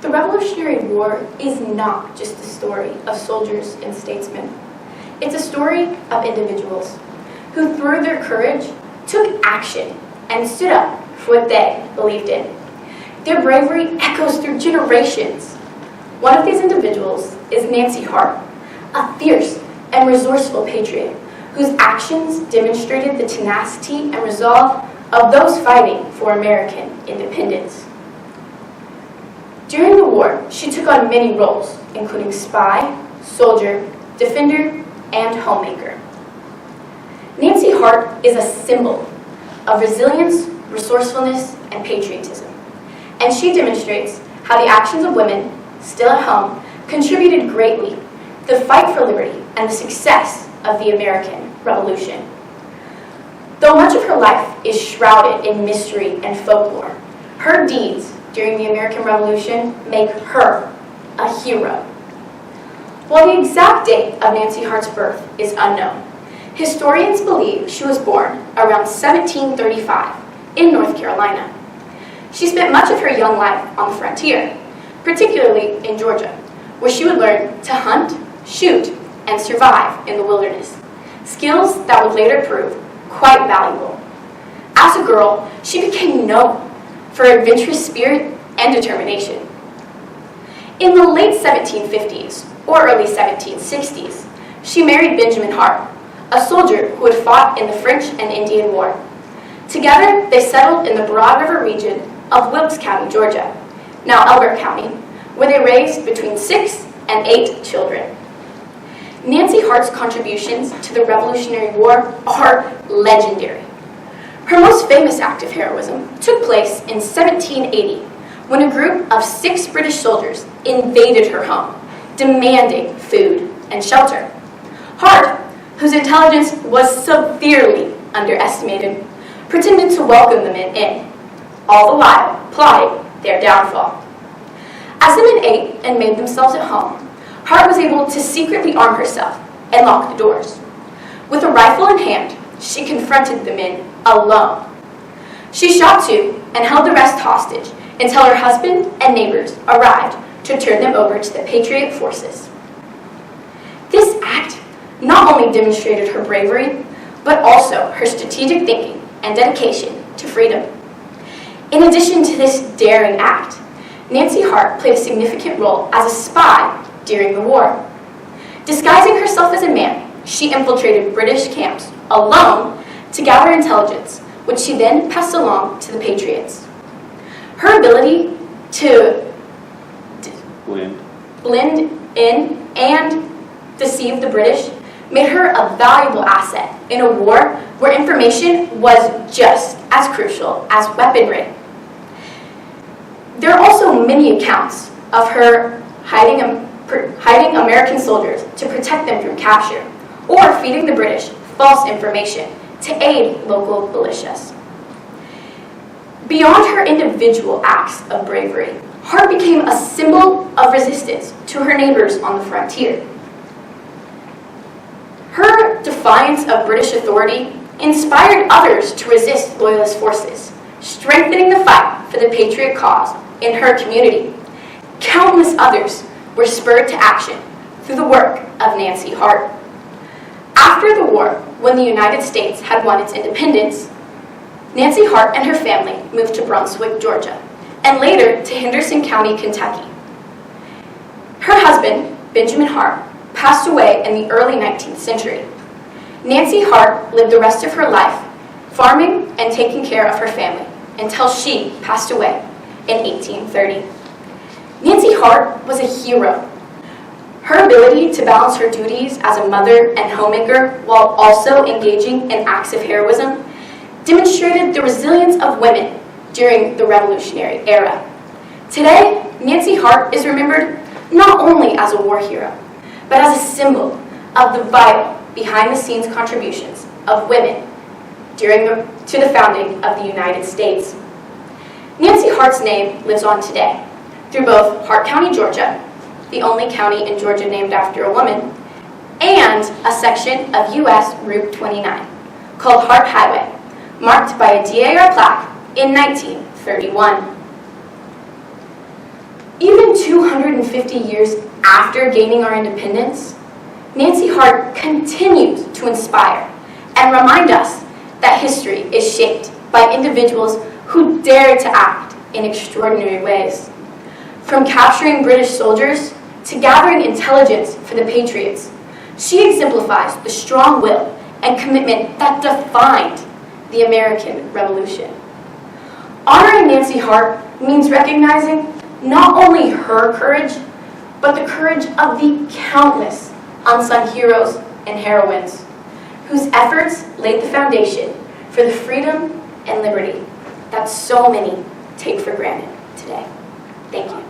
The Revolutionary War is not just a story of soldiers and statesmen. It's a story of individuals who, through their courage, took action and stood up for what they believed in. Their bravery echoes through generations. One of these individuals is Nancy Hart, a fierce and resourceful patriot whose actions demonstrated the tenacity and resolve of those fighting for American independence. During the war, she took on many roles, including spy, soldier, defender, and homemaker. Nancy Hart is a symbol of resilience, resourcefulness, and patriotism, and she demonstrates how the actions of women, still at home, contributed greatly to the fight for liberty and the success of the American Revolution. Though much of her life is shrouded in mystery and folklore, her deeds during the American Revolution make her a hero. While the exact date of Nancy Hart's birth is unknown, historians believe she was born around 1735 in North Carolina. She spent much of her young life on the frontier, particularly in Georgia, where she would learn to hunt, shoot, and survive in the wilderness, skills that would later prove quite valuable. As a girl, she became known for her adventurous spirit and determination. In the late 1750s or early 1760s, she married Benjamin Hart, a soldier who had fought in the French and Indian War. Together, they settled in the Broad River region of Wilkes County, Georgia, now Elbert County, where they raised between 6 and 8 children. Nancy Hart's contributions to the Revolutionary War are legendary. Her most famous act of heroism took place in 1780, when a group of 6 British soldiers invaded her home, demanding food and shelter. Hart, whose intelligence was severely underestimated, pretended to welcome the men in, all the while plotting their downfall. As the men ate and made themselves at home, Hart was able to secretly arm herself and lock the doors. With a rifle in hand, she confronted the men alone. She shot 2 and held the rest hostage until her husband and neighbors arrived to turn them over to the Patriot forces. This act not only demonstrated her bravery, but also her strategic thinking and dedication to freedom. In addition to this daring act, Nancy Hart played a significant role as a spy during the war. Disguising herself as a man, she infiltrated British camps alone to gather intelligence, which she then passed along to the Patriots. Her ability to blend in and deceive the British made her a valuable asset in a war where information was just as crucial as weaponry. There are also many accounts of her hiding American soldiers to protect them from capture, or feeding the British false information to aid local militias. Beyond her individual acts of bravery, Hart became a symbol of resistance to her neighbors on the frontier. Her defiance of British authority inspired others to resist Loyalist forces, strengthening the fight for the Patriot cause in her community. Countless others were spurred to action through the work of Nancy Hart. After the war, when the United States had won its independence, Nancy Hart and her family moved to Brunswick, Georgia, and later to Henderson County, Kentucky. Her husband, Benjamin Hart, passed away in the early 19th century. Nancy Hart lived the rest of her life farming and taking care of her family until she passed away in 1830. Nancy Hart was a hero. Her ability to balance her duties as a mother and homemaker while also engaging in acts of heroism demonstrated the resilience of women during the Revolutionary era. Today, Nancy Hart is remembered not only as a war hero, but as a symbol of the vital, behind-the-scenes contributions of women to the founding of the United States. Nancy Hart's name lives on today through both Hart County, Georgia, the only county in Georgia named after a woman, and a section of U.S. Route 29 called Hart Highway, marked by a DAR plaque in 1931. Even 250 years after gaining our independence, Nancy Hart continues to inspire and remind us that history is shaped by individuals who dare to act in extraordinary ways. From capturing British soldiers to gathering intelligence for the Patriots, she exemplifies the strong will and commitment that defined the American Revolution. Honoring Nancy Hart means recognizing not only her courage, but the courage of the countless unsung heroes and heroines whose efforts laid the foundation for the freedom and liberty that so many take for granted today. Thank you.